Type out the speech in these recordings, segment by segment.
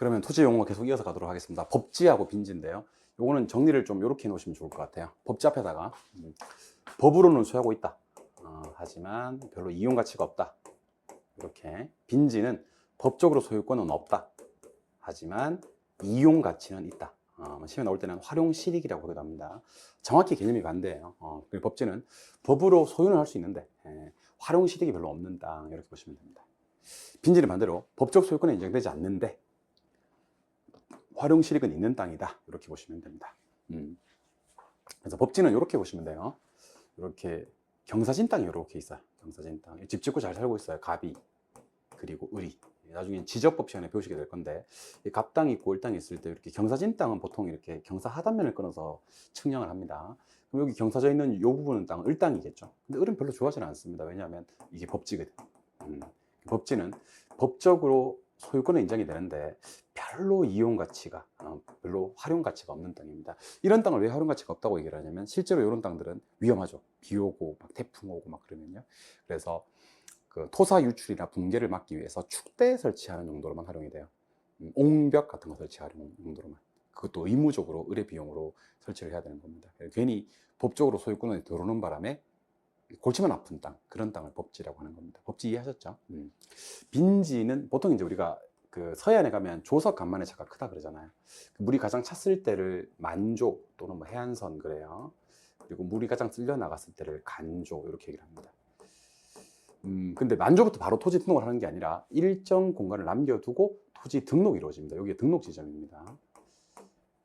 그러면 토지 용어 계속 이어서 가도록 하겠습니다. 법지하고 빈지인데요. 요거는 정리를 좀 이렇게 해놓으시면 좋을 것 같아요. 법지 앞에다가 법으로는 소유하고 있다. 하지만 별로 이용 가치가 없다. 이렇게. 빈지는 법적으로 소유권은 없다. 하지만 이용 가치는 있다. 시험에 나올 때는 활용 실익이라고 하기도 합니다. 정확히 개념이 반대예요. 그리고 법지는 법으로 소유는 할 수 있는데 활용 실익이 별로 없는 땅, 이렇게 보시면 됩니다. 빈지는 반대로 법적 소유권은 인정되지 않는데 활용 실익은 있는 땅이다, 이렇게 보시면 됩니다. 그래서 법지는 이렇게 보시면 돼요. 이렇게 경사진 땅이 이렇게 있어요. 경사진 땅. 집 짓고 잘 살고 있어요. 갑이, 그리고 을이. 나중에 지적법 시간에 배우시게 될 건데, 이 갑땅이 있고 을땅이 있을 때 이렇게 경사진 땅은 보통 이렇게 경사 하단면을 끊어서 측량을 합니다. 그럼 여기 경사져 있는 이 부분은 땅은 을땅이겠죠. 근데 을은 별로 좋아하지는 않습니다. 왜냐하면 이게 법지거든. 법지는 법적으로 소유권은 인정이 되는데 별로 이용 가치가, 별로 활용 가치가 없는 땅입니다. 이런 땅을 왜 활용 가치가 없다고 얘기를 하냐면, 실제로 이런 땅들은 위험하죠. 비 오고 막 태풍 오고 막 그러면요. 그래서 그 토사 유출이나 붕괴를 막기 위해서 축대 설치하는 용도로만 활용이 돼요. 옹벽 같은 거 설치하는 용도로만. 그것도 의무적으로 의뢰 비용으로 설치를 해야 되는 겁니다. 괜히 법적으로 소유권이 들어오는 바람에 골치만 아픈 땅, 그런 땅을 법지라고 하는 겁니다. 법지 이해하셨죠? 빈지는 보통 이제 우리가 그 서해안에 가면 조석 간만의 차가 크다 그러잖아요. 물이 가장 찼을 때를 만조 또는 뭐 해안선 그래요. 그리고 물이 가장 쓸려 나갔을 때를 간조, 이렇게 얘기를 합니다. 근데 만조부터 바로 토지 등록을 하는 게 아니라 일정 공간을 남겨두고 토지 등록이 이루어집니다. 여기가 등록 지점입니다.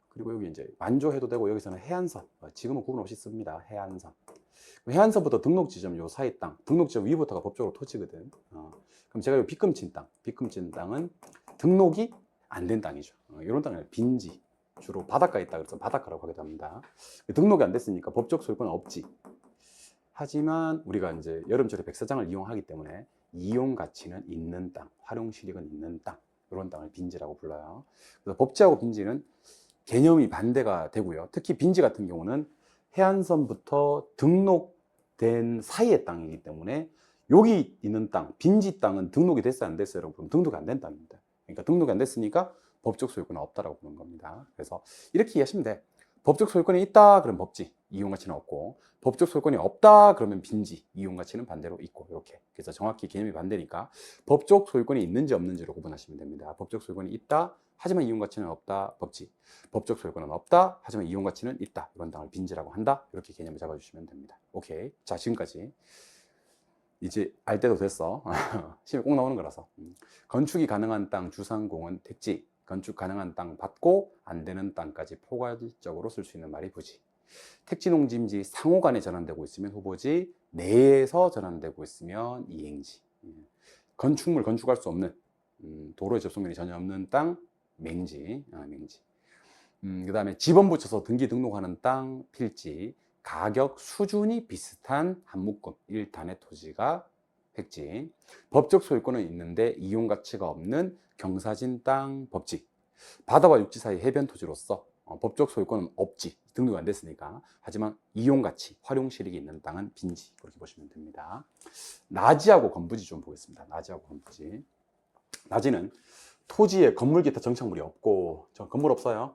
그리고 여기 이제 만조해도 되고, 여기서는 해안선, 지금은 구분 없이 씁니다. 해안선. 해안선부터 등록 지점 요 사이 땅, 등록 지점 위부터가 법적으로 토지거든. 그럼 제가 요 빗금친 땅, 빗금친 땅은 등록이 안 된 땅이죠. 이런 땅을 빈지, 주로 바닷가에 있다 그래서 바닷가라고 하기도 합니다. 등록이 안 됐으니까 법적 소유권은 없지. 하지만 우리가 이제 여름철에 백사장을 이용하기 때문에 이용 가치는 있는 땅, 활용 실익은 있는 땅, 이런 땅을 빈지라고 불러요. 그래서 법지하고 빈지는 개념이 반대가 되고요. 특히 빈지 같은 경우는 해안선부터 등록된 사이의 땅이기 때문에 여기 있는 땅, 빈지 땅은 등록이 됐어요, 안 됐어요? 여러분, 등록이 안 된 땅입니다. 그러니까 등록이 안 됐으니까 법적 소유권은 없다라고 보는 겁니다. 그래서 이렇게 이해하시면 돼. 법적 소유권이 있다 그러면 법지, 이용 가치는 없고, 법적 소유권이 없다 그러면 빈지, 이용 가치는 반대로 있고, 이렇게. 그래서 정확히 개념이 반대니까 법적 소유권이 있는지 없는지로 구분하시면 됩니다. 법적 소유권이 있다 하지만 이용 가치는 없다, 법지. 법적 소유권은 없다 하지만 이용 가치는 있다, 이런 땅을 빈지라고 한다, 이렇게 개념을 잡아주시면 됩니다. 오케이. 자, 지금까지 이제 알 때도 됐어. 시험에 꼭 나오는 거라서. 건축이 가능한 땅 주상공은 택지, 건축 가능한 땅 받고 안 되는 땅까지 포괄적으로 쓸 수 있는 말이 부지. 택지 농지임지 상호간에 전환되고 있으면 후보지, 내에서 전환되고 있으면 이행지. 건축물 건축할 수 없는, 도로의 접속면이 전혀 없는 땅 맹지, 맹지. 그 다음에 지번 붙여서 등기 등록하는 땅 필지, 가격 수준이 비슷한 한 묶음 1단의 토지가 택지, 법적 소유권은 있는데 이용 가치가 없는 경사진 땅 법지, 바다와 육지 사이 해변 토지로서 법적 소유권은 없지, 등록이 안 됐으니까. 하지만 이용 가치, 활용 실익이 있는 땅은 빈지, 그렇게 보시면 됩니다. 나지하고 건부지 좀 보겠습니다. 나지하고 건부지. 나지는 토지에 건물 기타 정착물이 없고, 저 건물 없어요.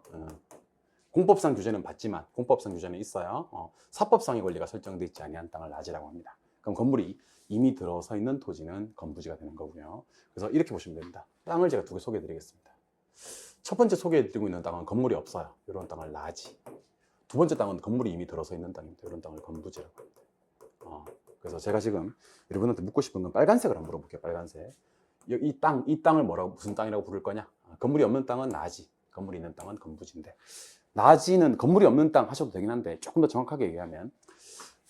공법상 규제는 받지만 공법상 규제는 있어요. 사법상의 권리가 설정되어 있지 아니한 땅을 나지라고 합니다. 그럼 건물이 이미 들어서 있는 토지는 건부지가 되는 거고요. 그래서 이렇게 보시면 됩니다. 땅을 제가 두 개 소개해 드리겠습니다. 첫 번째 소개해 드리고 있는 땅은 건물이 없어요. 이런 땅을 나지. 두 번째 땅은 건물이 이미 들어서 있는 땅입니다. 이런 땅을 건부지라고 합니다. 그래서 제가 지금 여러분한테 묻고 싶은 건 빨간색을 한번 물어볼게요. 빨간색. 이 땅을 뭐라고, 무슨 땅이라고 부를 거냐? 건물이 없는 땅은 나지, 건물이 있는 땅은 건부지인데, 나지는 건물이 없는 땅 하셔도 되긴 한데, 조금 더 정확하게 얘기하면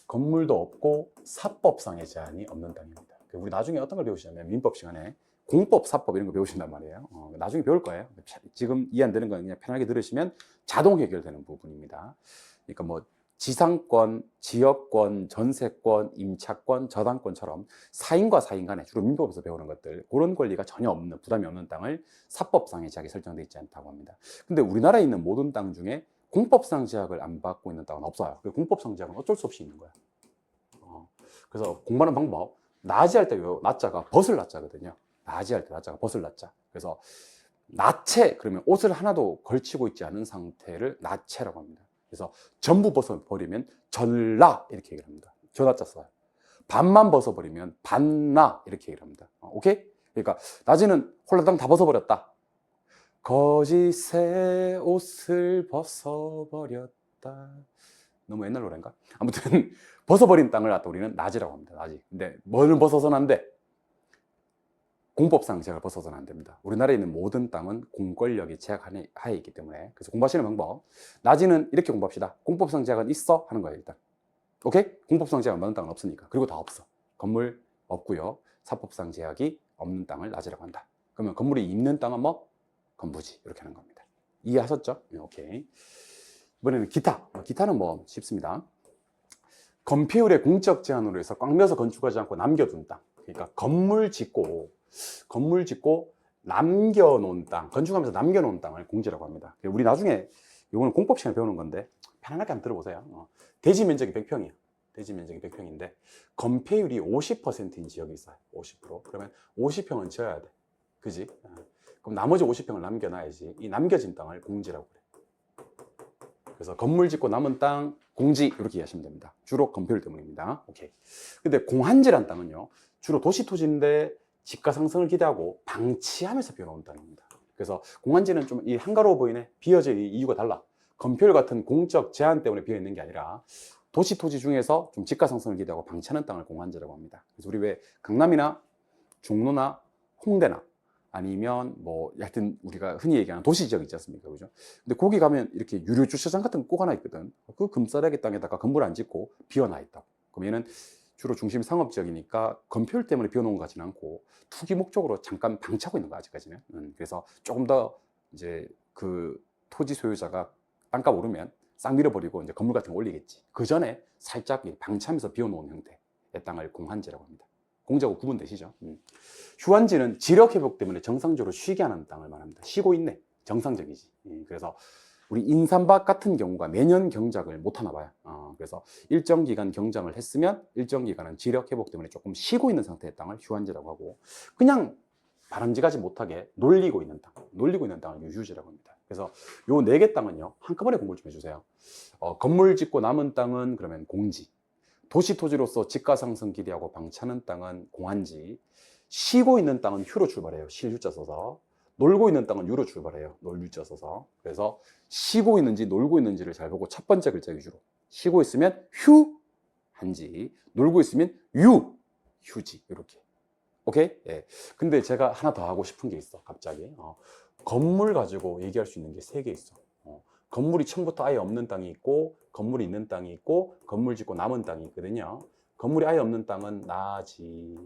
건물도 없고 사법상의 제한이 없는 땅입니다. 우리 나중에 어떤 걸 배우시냐면 민법 시간에 공법, 사법 이런 거 배우신단 말이에요. 나중에 배울 거예요. 지금 이해 안 되는 건 그냥 편하게 들으시면 자동 해결되는 부분입니다. 그러니까 뭐 지상권, 지역권, 전세권, 임차권, 저당권처럼 사인과 사인 간에 주로 민법에서 배우는 것들, 그런 권리가 전혀 없는, 부담이 없는 땅을 사법상의 제약이 설정되어 있지 않다고 합니다. 근데 우리나라에 있는 모든 땅 중에 공법상 제약을 안 받고 있는 땅은 없어요. 공법상 제약은 어쩔 수 없이 있는 거예요. 그래서 공부하는 방법, 나지할 때 요 나자가 벗을 나자거든요. 나지할 때 나자가 벗을 나자. 그래서 나체, 그러면 옷을 하나도 걸치고 있지 않은 상태를 나체라고 합니다. 그래서 전부 벗어버리면 전라 이렇게 얘기를 합니다. 전라자 써요. 반만 벗어버리면 반나 이렇게 얘기를 합니다. 오케이? 그러니까 낮에는 홀라당 다 벗어버렸다. 거짓의 옷을 벗어버렸다. 너무 옛날 노래인가? 아무튼 벗어버린 땅을 갖다 우리는 낮이라고 합니다. 낮이. 근데 뭘 벗어서는 안 돼? 공법상 제약을 벗어서는 안 됩니다. 우리나라에 있는 모든 땅은 공권력의 제약 하에 있기 때문에. 그래서 공부하시는 방법, 낮이는 이렇게 공부합시다. 공법상 제약은 있어 하는 거예요. 일단 오케이? 공법상 제약 많은 땅은 없으니까. 그리고 다 없어. 건물 없고요. 사법상 제약이 없는 땅을 낮이라고 한다. 그러면 건물이 있는 땅은 뭐? 건부지. 이렇게 하는 겁니다. 이해하셨죠? 네, 오케이. 이번에는 기타. 기타는 뭐 쉽습니다. 건폐율의 공적 제한으로 해서 꽉 메서 건축하지 않고 남겨둔 땅. 그러니까 건물 짓고 남겨놓은 땅, 건축하면서 남겨놓은 땅을 공지라고 합니다. 우리 나중에 이거는 공법 시간에 배우는 건데 편안하게 한번 들어보세요. 대지 면적이 100평이에요. 대지 면적이 100평인데 건폐율이 50%인 지역이 있어요. 50%. 그러면 50평은 지어야 돼. 그지? 그럼 나머지 50평을 남겨놔야지. 이 남겨진 땅을 공지라고 그래. 그래서 건물 짓고 남은 땅 공지 이렇게 이해하시면 됩니다. 주로 건폐율 때문입니다. 오케이. 근데 공한지란 땅은요, 주로 도시 토지인데 집가 상승을 기대하고 방치하면서 비어놓은 땅입니다. 그래서 공한지는 좀 이 한가로워 보이네. 비어질 이유가 달라. 건폐율 같은 공적 제한 때문에 비어 있는 게 아니라 도시 토지 중에서 좀 집가 상승을 기대하고 방치하는 땅을 공한지라고 합니다. 그래서 우리 왜 강남이나 종로나 홍대나 아니면 뭐 하여튼 우리가 흔히 얘기하는 도시 지역 있지 않습니까? 그죠? 근데 거기 가면 이렇게 유료 주차장 같은 거 꼭 하나 있거든. 그 금싸라기 땅에다가 건물 안 짓고 비어놔 있다고. 그럼 얘는 주로 중심 상업 지역이니까 건폐율 때문에 비워놓은 것 같지는 않고 투기 목적으로 잠깐 방치하고 있는 거 아직까지는. 그래서 조금 더 이제 그 토지 소유자가 땅값 오르면 싹 밀어버리고 이제 건물 같은 거 올리겠지. 그 전에 살짝 방치하면서 비워놓은 형태의 땅을 공한지라고 합니다. 공지하고 구분되시죠? 휴한지는 지력 회복 때문에 정상적으로 쉬게 하는 땅을 말합니다. 쉬고 있네. 정상적이지. 그래서 우리 인삼밭 같은 경우가 매년 경작을 못 하나 봐요. 그래서 일정 기간 경작을 했으면 일정 기간은 지력 회복 때문에 조금 쉬고 있는 상태의 땅을 휴한지라고 하고, 그냥 바람직하지 못하게 놀리고 있는 땅을 유휴지라고 합니다. 그래서 요 4개 땅은요, 한꺼번에 공부를 좀 해주세요. 건물 짓고 남은 땅은 그러면 공지, 도시 토지로서 집가 상승 기대하고 방치하는 땅은 공한지, 쉬고 있는 땅은 휴로 출발해요. 쉴 휴자 써서. 놀고 있는 땅은 유로 출발해요. 놀 유자 써서. 그래서 쉬고 있는지 놀고 있는지를 잘 보고 첫 번째 글자 위주로. 쉬고 있으면 휴 한지, 놀고 있으면 유 휴지. 이렇게. 오케이? 예. 근데 제가 하나 더 하고 싶은 게 있어. 갑자기. 건물 가지고 얘기할 수 있는 게 3개 있어. 건물이 처음부터 아예 없는 땅이 있고, 건물이 있는 땅이 있고, 건물 짓고 남은 땅이 있거든요. 건물이 아예 없는 땅은 나지,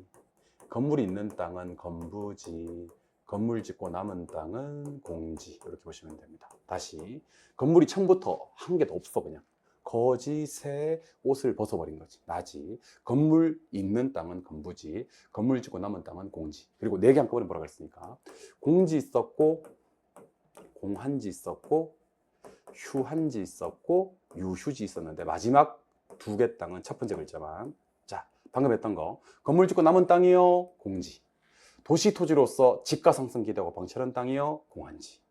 건물이 있는 땅은 건부지, 건물 짓고 남은 땅은 공지. 이렇게 보시면 됩니다. 다시, 건물이 처음부터 한 개도 없어. 그냥 거짓의 옷을 벗어버린 거지, 나지. 건물 있는 땅은 건부지, 건물 짓고 남은 땅은 공지. 그리고 4개 한꺼번에 뭐라고 했으니까 공지 있었고, 공한지 있었고, 휴한지 있었고, 유휴지 있었는데 마지막 2개 땅은 첫 번째 글자만. 자, 방금 했던 거, 건물 짓고 남은 땅이요 공지, 도시 토지로서 집가 상승 기대하고 방치하는 땅이요 공한지,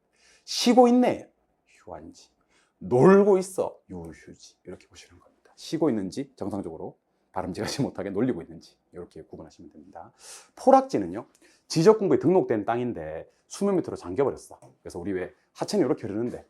쉬고 있네 휴한지, 놀고 있어 유휴지. 이렇게 보시는 겁니다. 쉬고 있는지 정상적으로 바람직하지 못하게 놀리고 있는지 이렇게 구분하시면 됩니다. 포락지는요, 지적 공부에 등록된 땅인데 수몇 미터로 잠겨버렸어. 그래서 우리 왜 하천이 이렇게 흐르는데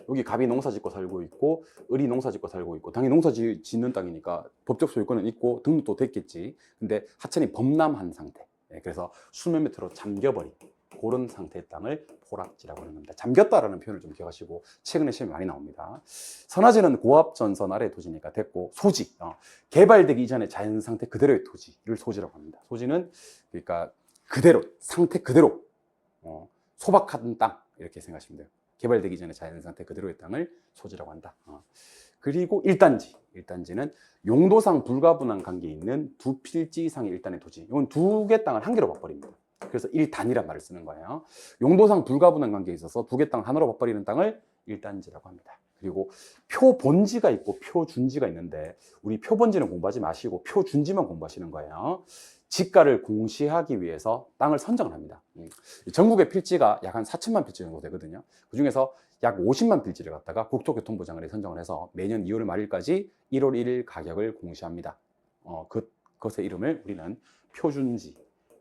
여기 갑이 농사 짓고 살고 있고 을이 농사 짓고 살고 있고, 당연히 농사 짓는 땅이니까 법적 소유권은 있고 등록도 됐겠지. 근데 하천이 범람한 상태, 그래서 수몇 미터로 잠겨버린 그런 상태의 땅을 포락지라고 하는 겁니다. 잠겼다라는 표현을 좀 기억하시고, 최근에 시험이 많이 나옵니다. 선화지는 고압전선 아래 토지니까 됐고, 소지, 개발되기 이전의 자연 상태 그대로의 토지를 소지라고 합니다. 소지는 그러니까 그대로, 상태 그대로 소박한 땅 이렇게 생각하시면 돼요. 개발되기 전에 자연 상태 그대로의 땅을 소지라고 한다. 그리고 일단지는 용도상 불가분한 관계에 있는 두 필지 이상의 일단의 토지. 이건 2개 땅을 한 개로 봐버립니다. 그래서 일단이란 말을 쓰는 거예요. 용도상 불가분한 관계에 있어서 2개 땅을 하나로 봐버리는 땅을 일단지라고 합니다. 그리고 표본지가 있고 표준지가 있는데, 우리 표본지는 공부하지 마시고 표준지만 공부하시는 거예요. 지가를 공시하기 위해서 땅을 선정을 합니다. 전국의 필지가 약 한 4천만 필지 정도 되거든요. 그 중에서 약 50만 필지를 갖다가 국토교통부 장관이 선정을 해서 매년 2월 말일까지 1월 1일 가격을 공시합니다. 그것의 이름을 우리는 표준지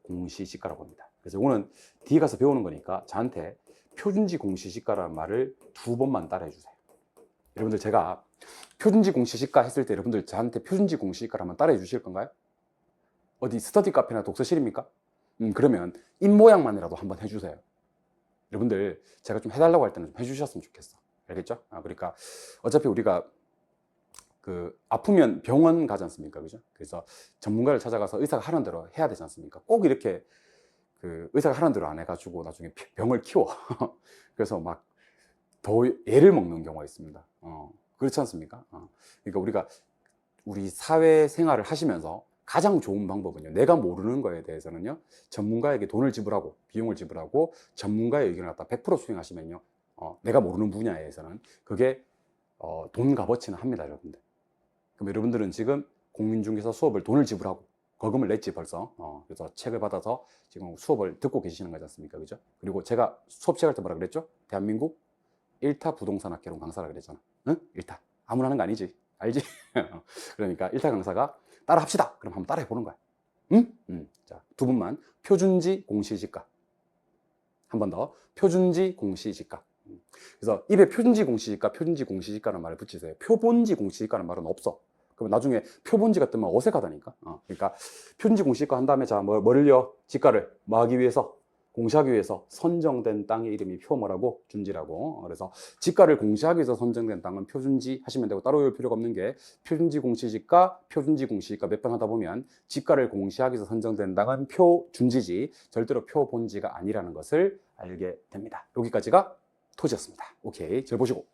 공시지가라고 합니다. 그래서 이거는 뒤에 가서 배우는 거니까 저한테 표준지 공시지가라는 말을 2번만 따라해 주세요. 여러분들 제가 표준지 공시지가 했을 때 여러분들 저한테 표준지 공시지가를 따라해 주실 건가요? 어디 스터디 카페나 독서실입니까? 그러면 입모양만이라도 한번 해주세요. 여러분들 제가 좀 해달라고 할 때는 좀 해주셨으면 좋겠어. 알겠죠? 그러니까 어차피 우리가 아프면 병원 가지 않습니까? 그죠? 그래서 전문가를 찾아가서 의사가 하라는 대로 해야 되지 않습니까? 꼭 이렇게 의사가 하라는 대로 안 해가지고 나중에 병을 키워. 그래서 막 더 애를 먹는 경우가 있습니다. 그렇지 않습니까? 그러니까 우리 사회 생활을 하시면서 가장 좋은 방법은요, 내가 모르는 거에 대해서는요, 전문가에게 돈을 지불하고 비용을 지불하고 전문가의 의견을 갖다 100% 수행하시면요, 내가 모르는 분야에서는 그게 돈 값어치는 합니다. 여러분들. 그럼 여러분들은 지금 공인중개사 수업을 돈을 지불하고 거금을 냈지 벌써. 그래서 책을 받아서 지금 수업을 듣고 계시는 거지 않습니까? 그죠? 그리고 제가 수업 시작할 때 뭐라 그랬죠? 대한민국 1타 부동산 학개론 강사라 그랬잖아. 응? 1타. 아무나 하는 거 아니지. 알지? 그러니까 1타 강사가 따라 합시다. 그럼 한번 따라해 보는 거야. 응? 자, 두 분만 표준지 공시지가. 한 번 더. 표준지 공시지가. 그래서 입에 표준지 공시지가라는 말을 붙이세요. 표본지 공시지가라는 말은 없어. 그러면 나중에 표본지가 뜨면 어색하다니까. 그러니까 표준지 공시지가 한 다음에 자, 뭐를요? 지가를 뭐 하기 위해서? 공시하기 위해서 선정된 땅의 이름이 표뭐라고? 준지라고. 그래서 지가를 공시하기 위해서 선정된 땅은 표준지 하시면 되고, 따로 외울 필요가 없는 게 표준지 공시지가 몇 번 하다 보면 지가를 공시하기 위해서 선정된 땅은 표준지지 절대로 표본지가 아니라는 것을 알게 됩니다. 여기까지가 토지였습니다. 오케이, 잘 보시고.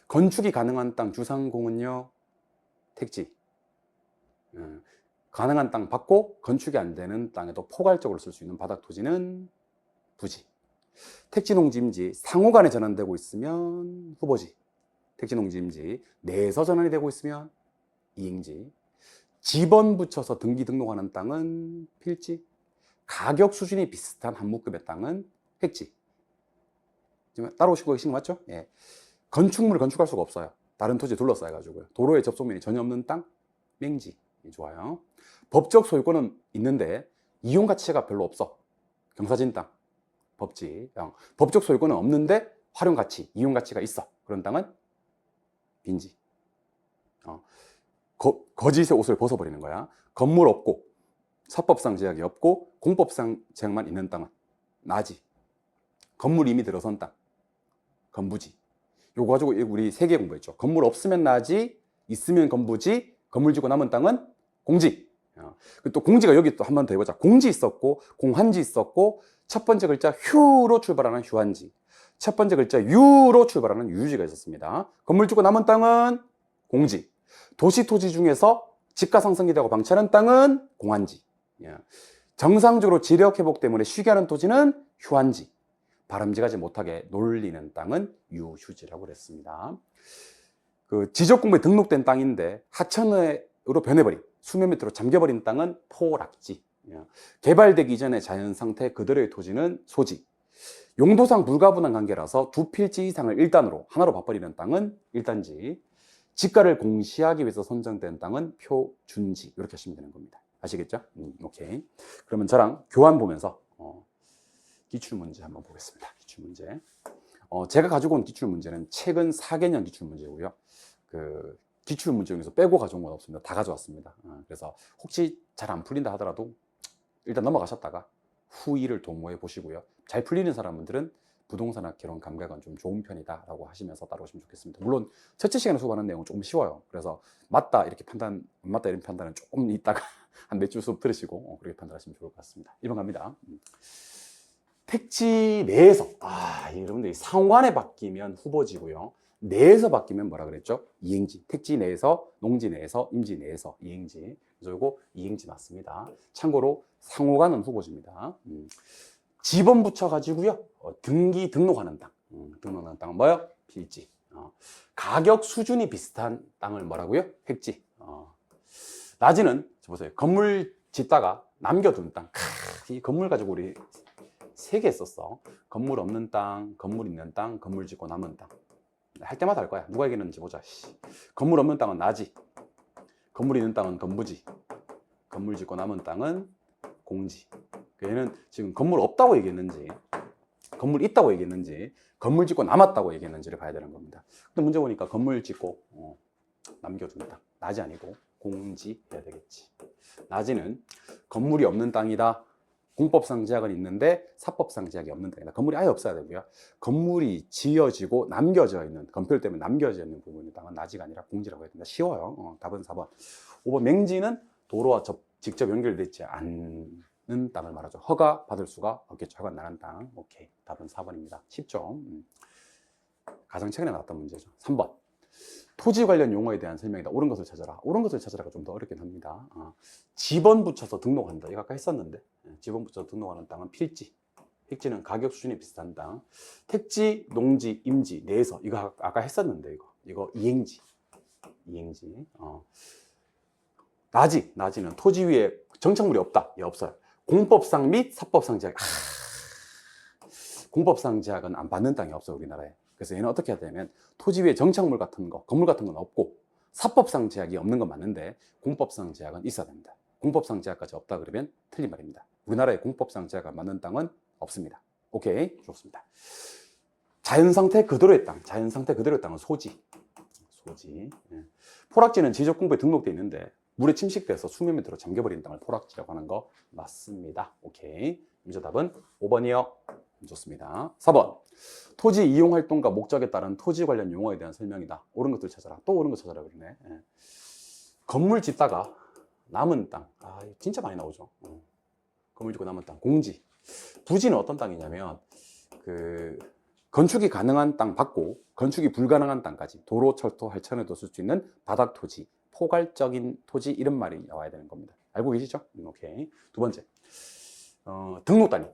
건축이 가능한 땅 주상공은요, 택지. 가능한 땅 받고 건축이 안 되는 땅에도 포괄적으로 쓸 수 있는 바닥 토지는 부지. 택지 농지 임지 상호간에 전환되고 있으면 후보지. 택지 농지 임지 내에서 전환이 되고 있으면 이행지. 지번 붙여서 등기 등록하는 땅은 필지. 가격 수준이 비슷한 한 묶음의 땅은 획지. 따라오시고 계신 거 맞죠? 예. 건축물을 건축할 수가 없어요. 다른 토지에 둘러싸여 가지고요. 도로에 접속면이 전혀 없는 땅 맹지. 좋아요. 법적 소유권은 있는데 이용 가치가 별로 없어. 경사진 땅, 법지. 법적 소유권은 없는데 활용 가치, 이용 가치가 있어. 그런 땅은 빈지. 거짓의 옷을 벗어버리는 거야. 건물 없고 사법상 제약이 없고 공법상 제약만 있는 땅은 나지. 건물 이미 들어선 땅, 건부지. 요거 가지고 우리 3개 공부했죠. 건물 없으면 나지, 있으면 건부지, 건물 짓고 남은 땅은 공지. 또 공지가 여기 또 한 번 더 해보자. 공지 있었고 공한지 있었고 첫 번째 글자 휴로 출발하는 휴한지, 첫 번째 글자 유로 출발하는 유지가 있었습니다. 건물 짓고 남은 땅은 공지. 도시 토지 중에서 집가 상승이 되고 방치하는 땅은 공한지. 정상적으로 지력 회복 때문에 쉬게 하는 토지는 휴한지. 바람직하지 못하게 놀리는 땅은 유휴지라고 그랬습니다. 지적 공부에 등록된 땅인데 하천으로 변해버린, 수면 밑으로 잠겨버린 땅은 포락지. 개발되기 이전의 자연 상태 그대로의 토지는 소지. 용도상 불가분한 관계라서 두 필지 이상을 1단으로 하나로 봐버리는 땅은 1단지. 지가를 공시하기 위해서 선정된 땅은 표준지. 이렇게 하시면 되는 겁니다. 아시겠죠? 오케이. 그러면 저랑 교환 보면서 기출문제 한번 보겠습니다. 기출문제. 제가 가지고 온 기출문제는 최근 4개년 기출문제고요. 기출문제 중에서 빼고 가져온 건 없습니다. 다 가져왔습니다. 그래서 혹시 잘 안 풀린다 하더라도 일단 넘어가셨다가 후일을 도모해 보시고요. 잘 풀리는 사람들은 부동산학 개론 감각은 좀 좋은 편이다 라고 하시면서 따라오시면 좋겠습니다. 물론 첫째 시간에 수업하는 내용은 조금 쉬워요. 그래서 맞다 이렇게 판단, 안 맞다 이런 판단은 조금 있다가 한 몇 줄 수업 들으시고 그렇게 판단하시면 좋을 것 같습니다. 1번 갑니다. 택지 내에서, 여러분들 상호간에 바뀌면 후보지고요. 내에서 바뀌면 뭐라 그랬죠? 이행지. 택지 내에서, 농지 내에서, 임지 내에서 이행지. 그래서 이거 이행지 맞습니다. 참고로 상호간은 후보지입니다. 지번 붙여가지고요. 등기 등록하는 땅. 등록하는 땅은 뭐요? 필지. 가격 수준이 비슷한 땅을 뭐라고요? 획지. 낮이는 보세요. 건물 짓다가 남겨둔 땅. 이 건물 가지고 우리 3개 했었어. 건물 없는 땅, 건물 있는 땅, 건물 짓고 남은 땅. 할 때마다 할 거야. 누가 이기는지 보자. 건물 없는 땅은 나지. 건물 있는 땅은 건부지. 건물 짓고 남은 땅은 공지. 얘는 지금 건물 없다고 얘기했는지, 건물 있다고 얘기했는지, 건물 짓고 남았다고 얘기했는지를 봐야 되는 겁니다. 근데 문제 보니까 건물 짓고 남겨둔 땅. 나지 아니고 공지 해야 되겠지. 나지는 건물이 없는 땅이다. 공법상 제약은 있는데 사법상 제약이 없는 땅이다. 건물이 아예 없어야 되고요. 건물이 지어지고 남겨져 있는, 건폐율 때문에 남겨져 있는 부분의 땅은 나지가 아니라 공지라고 해야 된다. 쉬워요. 답은 4번. 5번 맹지는 도로와 직접 연결되지 않는 땅을 말하죠. 허가 받을 수가 없겠죠. 허가 나는 땅. 오케이. 답은 4번입니다. 쉽죠. 가장 최근에 나왔던 문제죠. 3번. 토지 관련 용어에 대한 설명이다. 옳은 것을 찾아라. 옳은 것을 찾아라가 좀 더 어렵긴 합니다. 지번 붙여서 등록한다. 이거 아까 했었는데, 지번 붙여서 등록하는 땅은 필지. 필지는 가격 수준이 비슷한 땅. 택지, 농지, 임지, 내서. 이거 아까 했었는데, 이거 이행지. 이행지. 나지는 토지 위에 정착물이 없다. 예, 없어요. 공법상 및 사법상 제약. 공법상 제약은 안 받는 땅이 없어요, 우리나라에. 그래서 얘는 어떻게 해야 되냐면 토지 위에 정착물 같은 거, 건물 같은 건 없고 사법상 제약이 없는 건 맞는데 공법상 제약은 있어야 됩니다. 공법상 제약까지 없다 그러면 틀린 말입니다. 우리나라에 공법상 제약을 맞는 땅은 없습니다. 오케이, 좋습니다. 자연상태 그대로의 땅, 자연상태 그대로의 땅은 소지. 예. 포락지는 지적공부에 등록되어 있는데 물에 침식돼서 수면 밑으로 잠겨버린 땅을 포락지라고 하는 거 맞습니다. 오케이, 문제답은 5번이요. 좋습니다. 4번. 토지 이용 활동과 목적에 따른 토지 관련 용어에 대한 설명이다. 옳은 것들 찾아라. 또 옳은 것 찾아라 그러네. 예. 건물 짓다가 남은 땅. 진짜 많이 나오죠. 건물 짓고 남은 땅. 공지. 부지는 어떤 땅이냐면 건축이 가능한 땅 받고 건축이 불가능한 땅까지 도로, 철도, 할천에도 쓸 수 있는 바닥 토지, 포괄적인 토지 이런 말이 나와야 되는 겁니다. 알고 계시죠? 오케이. 두 번째. 등록 단위.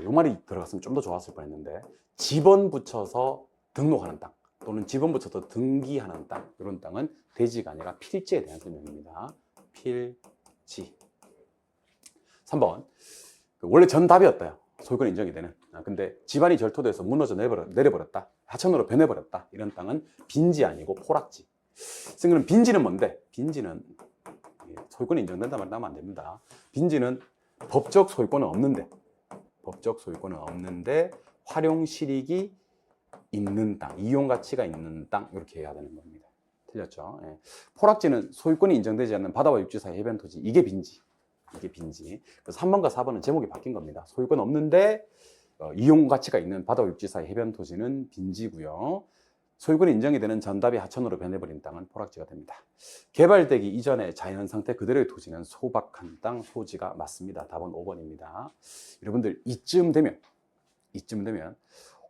이 말이 들어갔으면 좀 더 좋았을 뻔했는데 지번 붙여서 등록하는 땅 또는 지번 붙여서 등기하는 땅, 이런 땅은 대지가 아니라 필지에 대한 설명입니다. 필지. 3번. 원래 전답이었다요. 소유권 인정이 되는. 근데 집안이 절토돼서 무너져 내려버렸다. 하천으로 변해버렸다. 이런 땅은 빈지 아니고 포락지. 그럼 빈지는 뭔데? 빈지는 소유권이 인정된다 말하면 안 됩니다. 빈지는 법적 소유권은 없는데 활용 실익이 있는 땅, 이용 가치가 있는 땅, 이렇게 해야 되는 겁니다. 틀렸죠? 예. 포락지는 소유권이 인정되지 않는 바다와 육지 사이 해변 토지. 이게 빈지. 그래서 3번과 4번은 제목이 바뀐 겁니다. 소유권 없는데 이용 가치가 있는 바다와 육지 사이 해변 토지는 빈지고요. 소유권이 인정이 되는 전답이 하천으로 변해버린 땅은 포락지가 됩니다. 개발되기 이전의 자연 상태 그대로의 토지는 소박한 땅, 소지가 맞습니다. 답은 5번입니다. 여러분들 이쯤 되면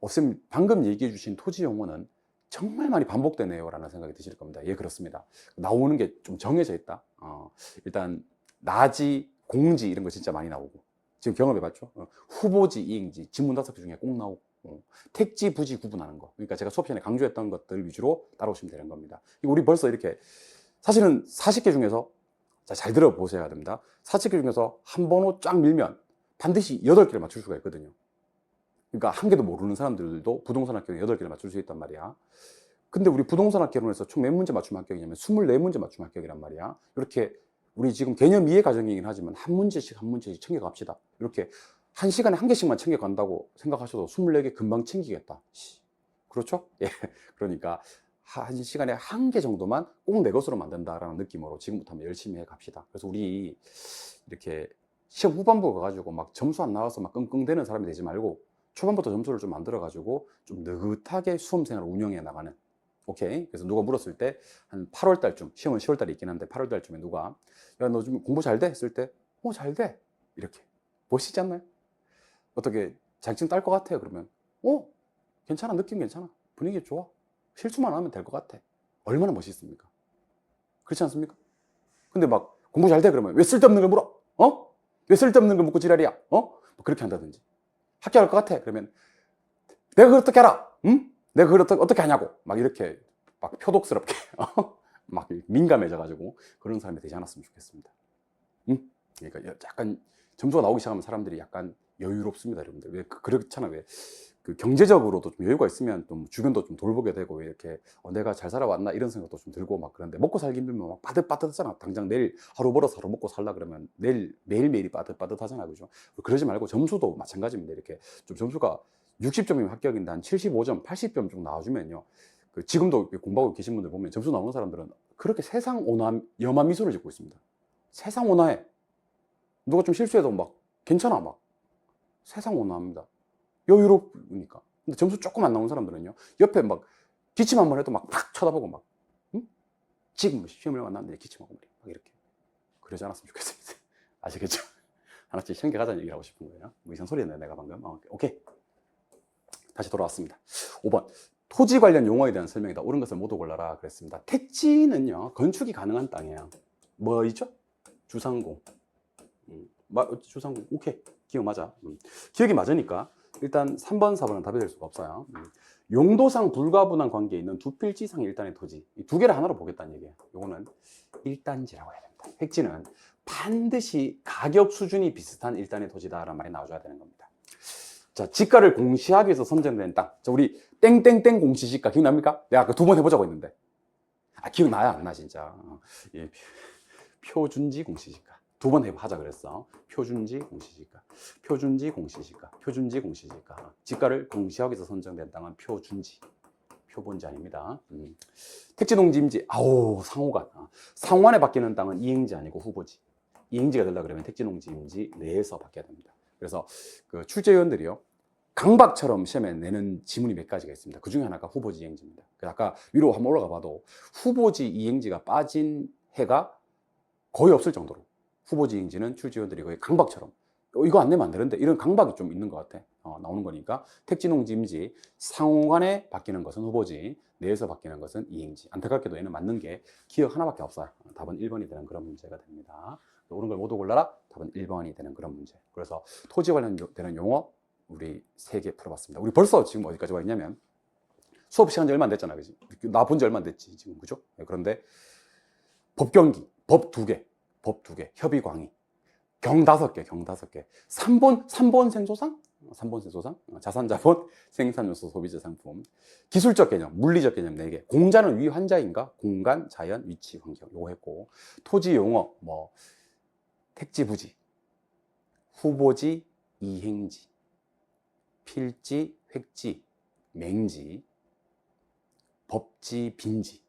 선생님 방금 얘기해 주신 토지 용어는 정말 많이 반복되네요 라는 생각이 드실 겁니다. 예, 그렇습니다. 나오는 게 좀 정해져 있다. 일단 나지, 공지 이런 거 진짜 많이 나오고, 지금 경험해 봤죠? 후보지, 이행지, 지문 5개 중에 꼭 나오고, 택지, 부지 구분하는 거. 그러니까 제가 수업 시간에 강조했던 것들 위주로 따라오시면 되는 겁니다. 우리 벌써 이렇게 사실은 40개 중에서, 잘 들어보셔야 됩니다. 40개 중에서 한 번호 쫙 밀면 반드시 8개를 맞출 수가 있거든요. 그러니까 한 개도 모르는 사람들도 부동산 학교는 8개를 맞출 수 있단 말이야. 근데 우리 부동산 학교론에서 총 몇 문제 맞춤 합격이냐면 24문제 맞춤 합격이란 말이야. 이렇게 우리 지금 개념 이해 과정이긴 하지만 한 문제씩 챙겨갑시다. 이렇게 한 시간에 한 개씩만 챙겨간다고 생각하셔도 24개 금방 챙기겠다. 그렇죠? 예. 그러니까 한 시간에 한 개 정도만 꼭 내 것으로 만든다라는 느낌으로 지금부터 한번 열심히 해 갑시다. 그래서 우리 이렇게 시험 후반부 가가지고 막 점수 안 나와서 막 끙끙대는 사람이 되지 말고 초반부터 점수를 좀 만들어 가지고 좀 느긋하게 수험 생활을 운영해 나가는. 오케이. 그래서 누가 물었을 때 한 8월 달쯤, 시험은 10월 달에 있긴 한데 8월 달쯤에 누가 야, 너 좀 공부 잘 돼? 했을 때 잘 돼. 이렇게 멋있지 않나요? 어떻게 자격증 딸 것 같아요? 그러면 괜찮아. 느낌 괜찮아. 분위기 좋아. 실수만 하면 될 것 같아. 얼마나 멋있습니까? 그렇지 않습니까? 근데 막 공부 잘 돼? 그러면 왜 쓸데없는 걸 물어? 왜 쓸데없는 걸 묻고 지랄이야? 뭐 그렇게 한다든지. 학교 갈 것 같아. 그러면 내가 그걸 어떻게 알아? 응? 내가 그걸 어떻게 하냐고. 막 이렇게 막 표독스럽게 막 민감해져가지고 그런 사람이 되지 않았으면 좋겠습니다. 응? 그러니까 약간 점수가 나오기 시작하면 사람들이 약간 여유롭습니다, 여러분들. 왜 그렇잖아. 왜 그 경제적으로도 좀 여유가 있으면 좀 주변도 좀 돌보게 되고, 왜 이렇게 내가 잘 살아왔나 이런 생각도 좀 들고 막 그런데, 먹고 살기 힘들면 막 빠듯빠듯하잖아. 당장 내일 하루 벌어서 하루 먹고 살라 그러면 내일 매일매일이 빠듯빠듯하잖아, 그죠? 그러지 말고 점수도 마찬가지입니다. 이렇게 좀 점수가 60점이면 합격인데 한 75점, 80점 좀 나와주면요. 그 지금도 공부하고 계신 분들 보면 점수 나오는 사람들은 그렇게 세상 온화, 염한 미소를 짓고 있습니다. 세상 온화해. 누가 좀 실수해도 막 괜찮아, 막 세상 온화합니다. 여유롭으니까. 근데 점수 조금 안 나온 사람들은요, 옆에 막 기침 한번 해도 막 팍 쳐다보고 막, 응? 지금 시험을 만났는데 기침하고 막 이렇게. 그러지 않았으면 좋겠습니다. 아시겠죠? 하나씩 현격하자는 얘기를 하고 싶은 거예요. 뭐 이상 소리 했네 내가 방금. 오케이. 다시 돌아왔습니다. 5번. 토지 관련 용어에 대한 설명이다. 옳은 것을 모두 골라라 그랬습니다. 택지는요, 건축이 가능한 땅이에요. 뭐 있죠? 주상공. 주상공. 오케이. 기억 맞아. 기억이 맞으니까 일단 3번, 4번은 답이 될 수가 없어요. 용도상 불가분한 관계에 있는 두 필지 이상 일단의 토지. 이 두 개를 하나로 보겠다는 얘기예요. 요거는 일단지라고 해야 됩니다. 택지는 반드시 가격 수준이 비슷한 일단의 토지다라는 말이 나와줘야 되는 겁니다. 자, 지가를 공시하기 위해서 선정된 땅. 자, 우리 땡땡땡 공시지가 기억납니까? 내가 아까 두 번 해보자고 했는데. 기억나야 안 나, 진짜. 예, 표준지 공시지가. 두 번 하자 그랬어. 표준지 공시지가. 표준지 공시지가. 표준지 공시지가. 지가를 공시하기 위해서 선정된 땅은 표준지. 표본지 아닙니다. 택지농지임지. 상호간. 상호간에 바뀌는 땅은 이행지 아니고 후보지. 이행지가 되려고 그러면 택지농지임지 내에서 바뀌어야 됩니다. 그래서 그 출제위원들이요, 강박처럼 시험에 내는 지문이 몇 가지가 있습니다. 그 중에 하나가 후보지 이행지입니다. 아까 위로 한번 올라가 봐도 후보지 이행지가 빠진 해가 거의 없을 정도로 후보지 이행지는 출제위원들이 거의 강박처럼 이거 안 내면 안 되는데 이런 강박이 좀 있는 것 같아. 나오는 거니까 택지농지임지 상호간에 바뀌는 것은 후보지, 내에서 바뀌는 것은 이행지. 안타깝게도 얘는 맞는 게 기억 하나밖에 없어요. 답은 1번이 되는 그런 문제가 됩니다. 옳은 걸 모두 골라라. 답은 1번이 되는 그런 문제. 그래서 토지 관련되는 용어 우리 3개 풀어봤습니다. 우리 벌써 지금 어디까지 와 있냐면 수업 시간 지 얼마 안 됐잖아, 그지? 나 본 지 얼마 안 됐지 지금, 그죠? 그런데 법경기, 법 2개, 협의 광의, 경 5개, 5개. 3본 생소상? 3본 생소상? 자산자본, 생산요소, 소비재 상품. 기술적 개념, 물리적 개념 4개. 공자는 위 환자인가? 공간, 자연, 위치, 환경. 요거 했고. 토지 용어, 뭐 택지, 부지, 후보지, 이행지, 필지, 획지, 맹지, 법지, 빈지,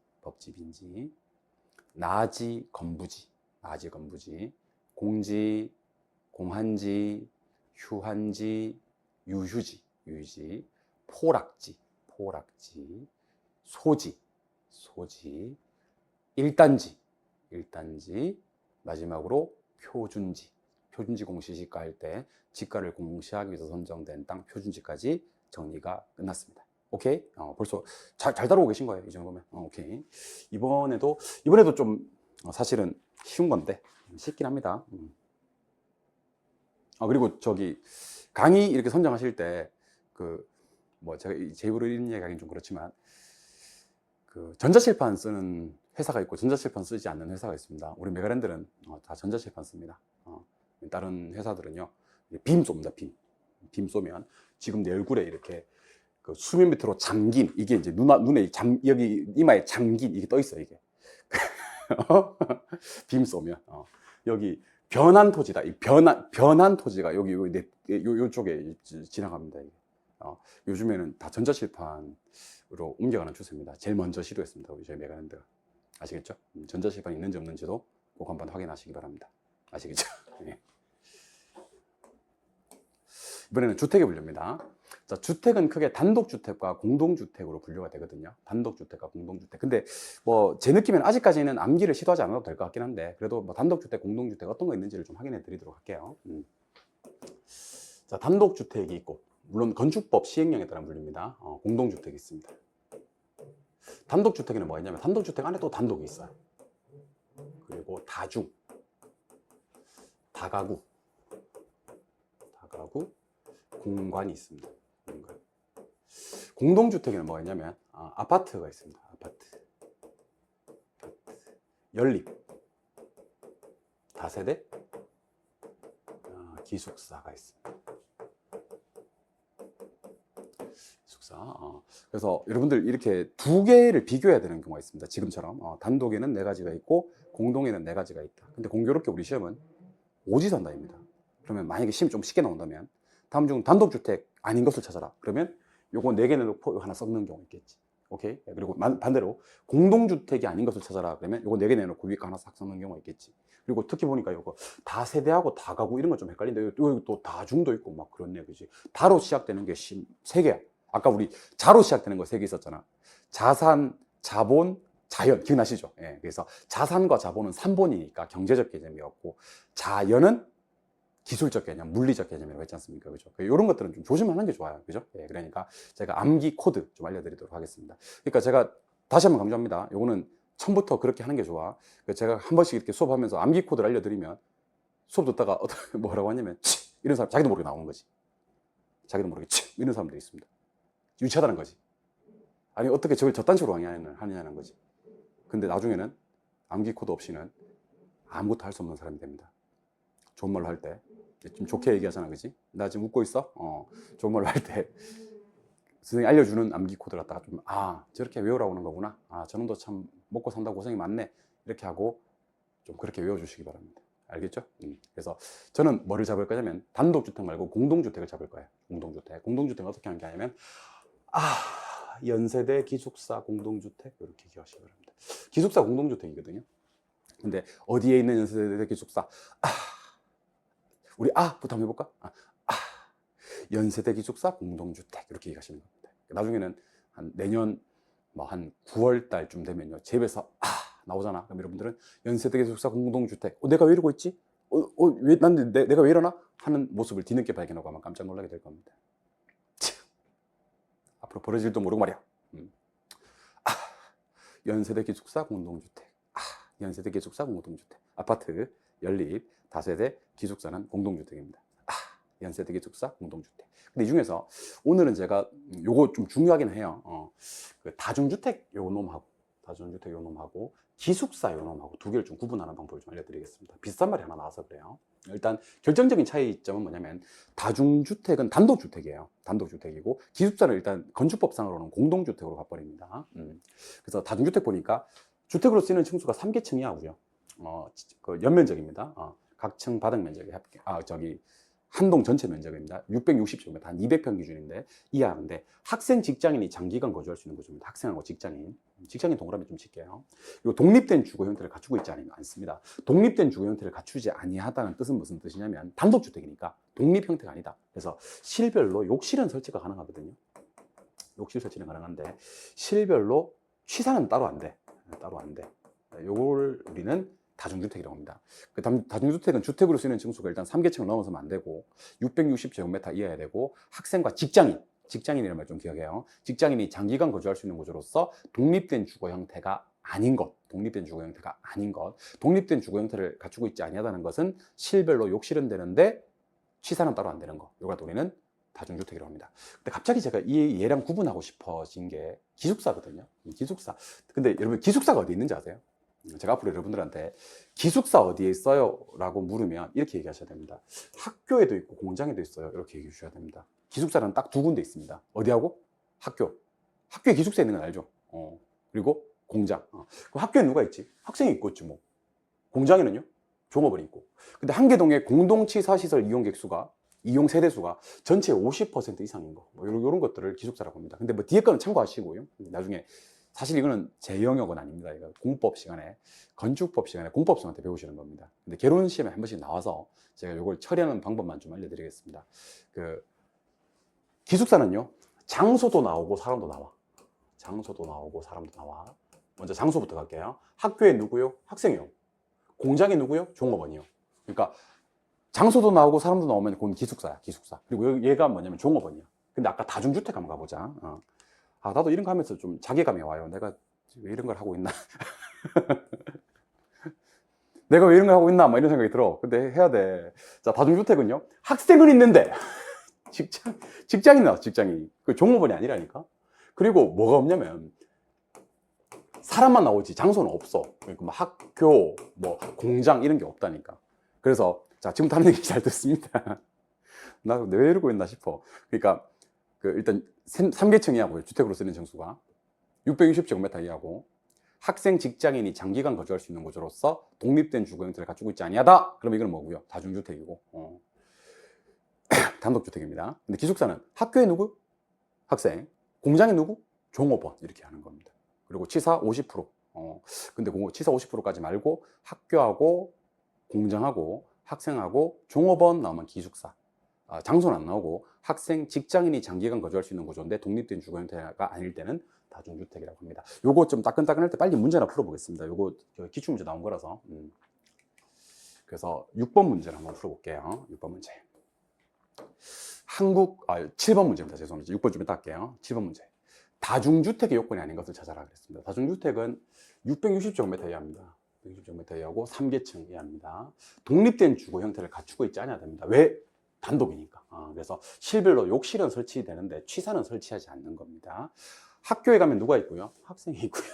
나지, 건부지, 공지, 공한지, 휴한지, 유휴지, 포락지, 소지, 일단지, 마지막으로 표준지 공시지가 할 때 지가를 공시하기 위해서 선정된 땅 표준지까지 정리가 끝났습니다. 오케이? 벌써 잘 다루고 계신 거예요, 이 정도면. 오케이. 이번에도 좀 사실은 쉬운 건데 쉽긴 합니다. 그리고 저기 강의 이렇게 선정하실 때 제가 제 입으로 이런 얘기하기는 좀 그렇지만 그 전자칠판 쓰는 회사가 있고 전자칠판 쓰지 않는 회사가 있습니다. 우리 메가랜드는 다 전자칠판 씁니다. 다른 회사들은요, 빔 쏩니다. 빔 쏘면 지금 내 얼굴에 이렇게 그 수면 밑으로 잠긴, 이게 이제 눈에 여기 이마에 잠긴 이게 떠 있어, 이게. 빔 쏘면 여기 변한 토지다. 이 변한 토지가 여기 요쪽에 지나갑니다. 이게. 요즘에는 다 전자칠판으로 옮겨가는 추세입니다. 제일 먼저 시도했습니다, 우리 저희 메가랜드가. 아시겠죠? 전자칠판 있는지 없는지도 꼭 한번 확인하시기 바랍니다. 아시겠죠? 네. 이번에는 주택의 분류입니다. 자, 주택은 크게 단독주택과 공동주택으로 분류가 되거든요. 단독주택과 공동주택. 근데 뭐 제 느낌에는 아직까지는 암기를 시도하지 않아도 될 것 같긴 한데, 그래도 뭐 단독주택, 공동주택 어떤 거 있는지를 좀 확인해 드리도록 할게요. 자, 단독주택이 있고, 물론 건축법 시행령에 따른 분류입니다. 공동주택이 있습니다. 단독주택에는 뭐가 있냐면 단독주택 안에 또 단독이 있어요. 그리고 다중, 다가구, 공간이 있습니다. 공동주택에는 뭐가 있냐면 아파트가 있습니다. 아파트. 연립, 다세대, 기숙사가 있습니다. 기숙사. 그래서 여러분들 이렇게 두 개를 비교해야 되는 경우가 있습니다. 지금처럼 단독에는 네 가지가 있고 공동에는 네 가지가 있다. 근데 공교롭게 우리 시험은 오지선다입니다. 그러면 만약에 시험 좀 쉽게 나온다면 다음 중 단독주택 아닌 것을 찾아라. 그러면 요거 네 개 내놓고 하나 섞는 경우 있겠지. 오케이? 그리고 반대로 공동주택이 아닌 것을 찾아라. 그러면 요거 네 개 내놓고 위에 거 하나 싹 섞는 경우가 있겠지. 그리고 특히 보니까 요거 다 세대하고 다 가구 이런 건 좀 헷갈린데 여기 또 다중도 있고 막 그렇네. 그지? 다로 시작되는 게 세 개야. 아까 우리 자로 시작되는 거 세 개 있었잖아. 자산, 자본, 자연. 기억나시죠? 예. 그래서 자산과 자본은 3본이니까 경제적 개념이었고 자연은 기술적 개념, 물리적 개념이라고 했지 않습니까? 그죠? 이런 것들은 좀 조심하는 게 좋아요. 그죠? 예, 그러니까 제가 암기 코드 좀 알려드리도록 하겠습니다. 그러니까 제가 다시 한번 강조합니다. 요거는 처음부터 그렇게 하는 게 좋아. 제가 한 번씩 이렇게 수업하면서 암기 코드를 알려드리면 수업 듣다가 뭐라고 하냐면 이런 사람 자기도 모르게 나오는 거지. 자기도 모르게 이런 사람들이 있습니다. 유치하다는 거지. 아니 어떻게 저걸 저딴 식으로 하느냐는 거지. 근데 나중에는 암기 코드 없이는 아무것도 할 수 없는 사람이 됩니다. 좋은 말로 할 때. 좀 좋게 얘기하잖아, 그지? 나 지금 웃고 있어? 좋은 말로 할 때. 선생님이 알려주는 암기 코드 갖다가 좀, 저렇게 외우라고 하는 거구나. 저놈도 참 먹고 산다고 고생이 많네. 이렇게 하고 좀 그렇게 외워주시기 바랍니다. 알겠죠? 그래서 저는 뭐를 잡을 거냐면 단독주택 말고 공동주택을 잡을 거예요. 공동주택. 공동주택은 어떻게 하는 게 아니면, 연세대 기숙사 공동주택. 이렇게 기억하시기 바랍니다. 기숙사 공동주택이거든요. 근데 어디에 있는 연세대 기숙사? 우리 부터 한번 해볼까? 연세대 기숙사 공동주택 이렇게 얘기하시는 겁니다. 나중에는 한 내년 한 9월 달쯤 되면요 집에서 나오잖아. 그럼 여러분들은 연세대 기숙사 공동주택 내가 왜 이러고 있지? 내가 왜 이러나? 하는 모습을 뒤늦게 발견하고 아마 깜짝 놀라게 될 겁니다. 앞으로 벌어질 일도 모르고 말이야. 연세대 기숙사 공동주택. 연세대 기숙사 공동주택. 아파트 연립 다세대 기숙사는 공동주택입니다. 연세대 기숙사 공동주택. 근데 이 중에서 오늘은 제가 요거 좀 중요하긴 해요. 그 다중주택 요 놈하고 기숙사 요 놈하고 두 개를 좀 구분하는 방법을 좀 알려드리겠습니다. 비슷한 말이 하나 나와서 그래요. 일단 결정적인 차이점은 뭐냐면 다중주택은 단독주택이에요. 단독주택이고 기숙사는 일단 건축법상으로는 공동주택으로 가버립니다. 그래서 다중주택 보니까 주택으로 쓰이는 층수가 3계층이하고요. 그 연면적입니다. 각 층 바닥 면적이 한 동 전체 면적입니다. 660제곱미터, 한 200평 기준인데 이해하는데 학생, 직장인이 장기간 거주할 수 있는 구조입니다. 학생하고 직장인 동그라미 좀 칠게요. 그리고 독립된 주거 형태를 갖추고 있지 않습니다. 독립된 주거 형태를 갖추지 아니하다는 뜻은 무슨 뜻이냐면 단독주택이니까 독립 형태가 아니다. 그래서 실별로 욕실은 설치가 가능하거든요. 욕실 설치는 가능한데 실별로 취사는 따로 안 돼. 따로 안 돼. 요걸 우리는 다중주택이라고 합니다. 그 다중주택은 주택으로 쓰이는 층수가 일단 3계층을 넘어서면 안 되고 660제곱미터 이하야 되고 학생과 직장인이라는 말 좀 기억해요. 직장인이 장기간 거주할 수 있는 구조로서 독립된 주거 형태가 아닌 것, 독립된 주거 형태를 갖추고 있지 아니하다는 것은 실별로 욕실은 되는데 취사는 따로 안 되는 거. 요걸 우리는 다중주택이라고 합니다. 근데 갑자기 제가 이 얘랑 구분하고 싶어진 게 기숙사거든요. 기숙사. 근데 여러분 기숙사가 어디 있는지 아세요? 제가 앞으로 여러분들한테 기숙사 어디에 있어요? 라고 물으면 이렇게 얘기하셔야 됩니다. 학교에도 있고 공장에도 있어요. 이렇게 얘기해 주셔야 됩니다. 기숙사는 딱 두 군데 있습니다. 어디하고? 학교. 학교에 기숙사 있는 건 알죠? 그리고 공장. 그럼 학교에 누가 있지? 학생이 있고 있지 뭐. 공장에는요? 종업원이 있고. 근데 한 개 동의 공동치사시설 이용객 수가 이용 세대 수가 전체의 50% 이상인 거. 뭐 이런 것들을 기숙사라고 합니다. 근데 뭐 뒤에 거는 참고하시고요. 나중에 사실 이거는 제 영역은 아닙니다. 이거 공법 시간에, 건축법 시간에 공법생한테 배우시는 겁니다. 근데 결혼 시험에 한 번씩 나와서 제가 이걸 처리하는 방법만 좀 알려드리겠습니다. 기숙사는요, 장소도 나오고 사람도 나와. 먼저 장소부터 갈게요. 학교에 누구요? 학생이요. 공장에 누구요? 종업원이요. 그러니까 장소도 나오고 사람도 나오면 그건 기숙사야, 기숙사. 그리고 얘가 뭐냐면 종업원이야. 근데 아까 다중주택 한번 가보자. 나도 이런 거 하면서 좀 자괴감이 와요. 내가 왜 이런 걸 하고 있나? 내가 왜 이런 걸 하고 있나? 막 이런 생각이 들어. 근데 해야 돼. 자, 다중주택은요. 학생은 있는데 직장인 나와, 직장인이. 그 종업원이 아니라니까. 그리고 뭐가 없냐면 사람만 나오지 장소는 없어. 그러니까 뭐 학교, 뭐 공장 이런 게 없다니까. 그래서 자, 지금 다른 얘기 잘 듣습니다. 나 왜 이러고 있나 싶어. 그러니까 일단 3계층 이하고요. 주택으로 쓰는 층수가 660제곱미터 이하고 학생, 직장인이 장기간 거주할 수 있는 구조로서 독립된 주거 형태를 갖추고 있지 아니하다. 그러면 이건 뭐고요? 다중주택이고 단독주택입니다. 근데 기숙사는 학교에 누구? 학생. 공장에 누구? 종업원. 이렇게 하는 겁니다. 그리고 치사 50%. 근데 치사 50%까지 말고 학교하고 공장하고 학생하고 종업원 나오면 기숙사. 장소는 안 나오고 학생, 직장인이 장기간 거주할 수 있는 구조인데 독립된 주거 형태가 아닐 때는 다중주택이라고 합니다. 요거 좀 따끈따끈할 때 빨리 문제나 풀어보겠습니다. 요거 기출문제 나온 거라서. 그래서 6번 문제를 한번 풀어볼게요. 6번 문제. 7번 문제입니다. 죄송합니다. 6번 좀 이따 할게요. 7번 문제. 다중주택의 요건이 아닌 것을 찾아라 그랬습니다. 다중주택은 660제곱미터 이하입니다. 660제곱미터 이하고 3계층 이하입니다. 독립된 주거 형태를 갖추고 있지 않아야 됩니다. 왜? 단독이니까. 그래서 실별로 욕실은 설치되는데 취사는 설치하지 않는 겁니다. 학교에 가면 누가 있고요? 학생이 있고요.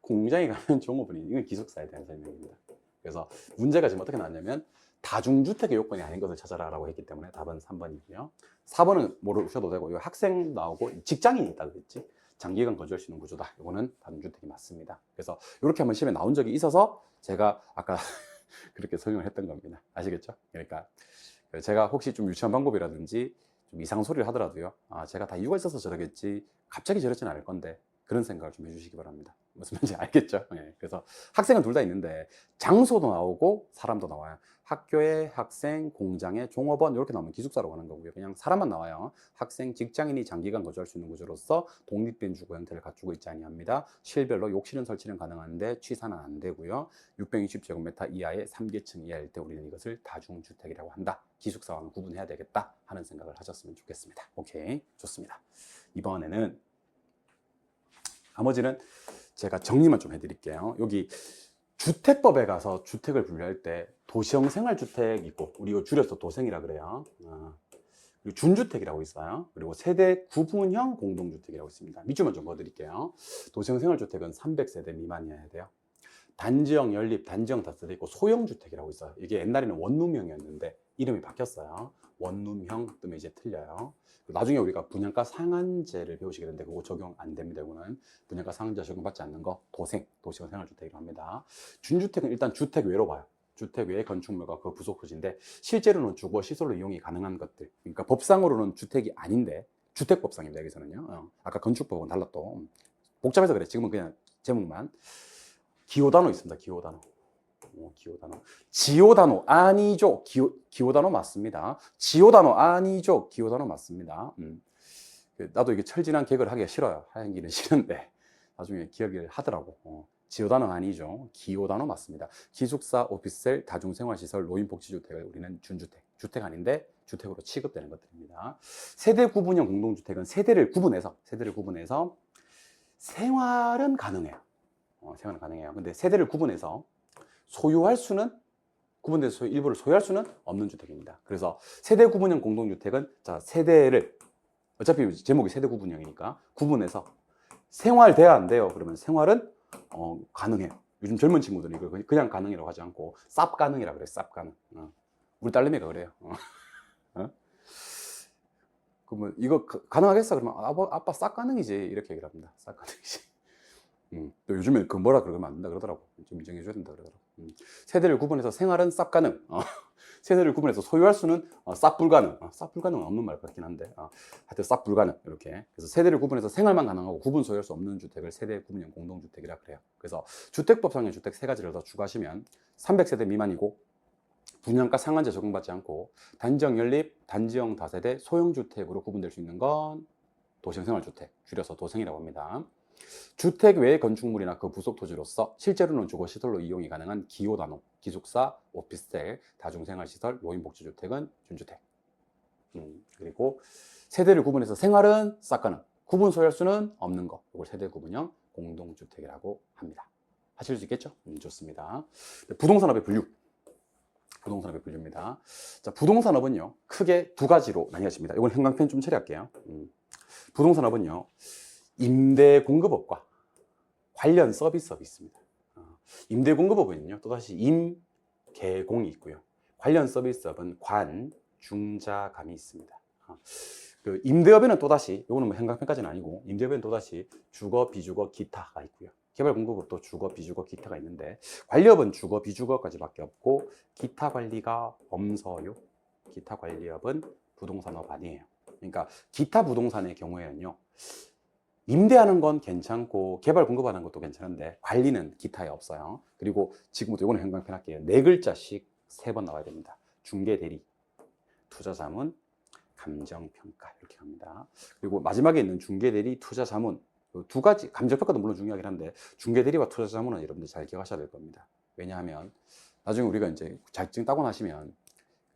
공장에 가면 종업원이. 이건 기숙사에 대한 설명입니다. 그래서 문제가 지금 어떻게 나왔냐면 다중주택의 요건이 아닌 것을 찾아라 라고 했기 때문에 답은 3번이고요 4번은 모르셔도 되고 이 학생 나오고 직장인이 있다 그랬지. 장기간 거주할 수 있는 구조다. 이거는 다중주택이 맞습니다. 그래서 이렇게 한번 시험에 나온 적이 있어서 제가 아까 그렇게 설명을 했던 겁니다. 아시겠죠? 그러니까 제가 혹시 좀 유치한 방법이라든지 좀 이상한 소리를 하더라도요, 제가 다 이유가 있어서 저러겠지, 갑자기 저러진 않을 건데, 그런 생각을 좀 해주시기 바랍니다. 무슨 말인지 알겠죠? 네. 그래서 학생은 둘 다 있는데 장소도 나오고 사람도 나와요. 학교에 학생, 공장에 종업원 이렇게 나오면 기숙사로 가는 거고요. 그냥 사람만 나와요. 학생, 직장인이 장기간 거주할 수 있는 구조로서 독립된 주거 형태를 갖추고 있지 아니합니다. 실별로 욕실은 설치는 가능한데 취사는 안 되고요. 660제곱미터 이하의 3계층 이하일 때 우리는 이것을 다중주택이라고 한다. 기숙사와는 구분해야 되겠다 하는 생각을 하셨으면 좋겠습니다. 오케이, 좋습니다. 이번에는 나머지는 제가 정리만 좀 해드릴게요. 여기 주택법에 가서 주택을 분류할 때 도시형 생활주택 있고, 우리 이거 줄여서 도생이라 그래요. 그리고 준주택이라고 있어요. 그리고 세대 구분형 공동주택이라고 있습니다. 밑줄만 좀 그어드릴게요. 도시형 생활주택은 300세대 미만이어야 돼요. 단지형 연립, 단지형 다세대 있고 소형주택이라고 있어요. 이게 옛날에는 원룸형이었는데 이름이 바뀌었어요. 원룸형 뜨면 이제 틀려요. 나중에 우리가 분양가 상한제를 배우시게 되는데 그거 적용 안 됩니다. 이거는 분양가 상한제 적용받지 않는 거 도생, 도시형 생활주택이라고 합니다. 준주택은 일단 주택 외로 봐요. 주택 외의 건축물과 그 부속 토지인데 실제로는 주거 시설로 이용이 가능한 것들. 그러니까 법상으로는 주택이 아닌데 주택법상입니다. 여기서는요. 아까 건축법은 달라 또 복잡해서 그래. 지금은 그냥 제목만. 기호단호 있습니다. 기호단호. 기호단호. 지호단호 아니죠. 기호단호 맞습니다. 지호단호 아니죠. 기호단호 맞습니다. 나도 이게 철진한 개그를 하기가 싫어요. 하기는 싫은데 나중에 기억을 하더라고. 지호단호 아니죠. 기호단호 맞습니다. 기숙사, 오피스텔, 다중생활시설, 노인복지주택을 우리는 준주택, 주택 아닌데 주택으로 취급되는 것들입니다. 세대 구분형 공동주택은 세대를 구분해서 생활은 가능해요. 생활은 가능해요. 근데 세대를 구분해서 소유할 수는, 구분돼서 일부를 소유할 수는 없는 주택입니다. 그래서 세대 구분형 공동주택은 자 세대를, 어차피 제목이 세대 구분형이니까 구분해서 생활 돼야 안 돼요? 그러면 생활은 가능해요. 요즘 젊은 친구들은 이걸 그냥 가능이라고 하지 않고 쌉 가능이라고 그래요. 쌉 가능. 우리 딸내미가 그래요. 그러면 이거 가능하겠어? 그러면 아빠 쌉 가능이지 이렇게 얘기를 합니다. 쌉 가능이지. 또 요즘에 그 뭐라 그러면 안 된다 그러더라고. 좀 인정해줘야 된다 그러더라고. 세대를 구분해서 생활은 쌉 가능. 세대를 구분해서 소유할 수는 쌉 불가능. 쌉 불가능은 없는 말 같긴 한데 하여튼 쌉 불가능 이렇게. 그래서 세대를 구분해서 생활만 가능하고 구분 소유할 수 없는 주택을 세대 구분형 공동주택이라 그래요. 그래서 주택법상의 주택 세 가지를 더 추가하시면 300세대 미만이고 분양가 상한제 적용받지 않고 단지형 연립, 단지형 다세대, 소형주택으로 구분될 수 있는 건 도시형 생활주택, 줄여서 도생이라고 합니다. 주택 외의 건축물이나 그 부속 토지로서 실제로는 주거시설로 이용이 가능한 기호단호, 기숙사, 오피스텔, 다중생활시설, 노인복지주택은 준주택. 그리고 세대를 구분해서 생활은 싹 가능, 구분 소유할 수는 없는 거, 이걸 세대 구분형 공동주택이라고 합니다. 하실 수 있겠죠? 좋습니다. 부동산업의 분류. 부동산업의 분류입니다. 자, 부동산업은요, 크게 두 가지로 나뉘어집니다. 이건 형광펜 좀 처리할게요. 부동산업은요, 임대 공급업과 관련 서비스업이 있습니다. 임대 공급업은요, 또다시 임개공이 있고요. 관련 서비스업은 관, 중자, 감이 있습니다. 그 임대업에는 또다시, 이거는 뭐 행강평가제는 아니고, 임대업에는 또다시 주거, 비주거, 기타가 있고요. 개발공급업도 주거, 비주거, 기타가 있는데, 관리업은 주거, 비주거까지밖에 없고, 기타 관리가 엄서요. 기타 관리업은 부동산업 아니에요. 그러니까 기타 부동산의 경우에는요, 임대하는 건 괜찮고 개발 공급하는 것도 괜찮은데 관리는 기타에 없어요. 그리고 지금부터 이거는 행강편 할게요. 네 글자씩 3번 나와야 됩니다. 중개대리, 투자자문, 감정평가 이렇게 갑니다. 그리고 마지막에 있는 중개대리, 투자자문 두 가지, 감정평가도 물론 중요하긴 한데 중개대리와 투자자문은 여러분들 잘 기억하셔야 될 겁니다. 왜냐하면 나중에 우리가 이제 자격증 따고 나시면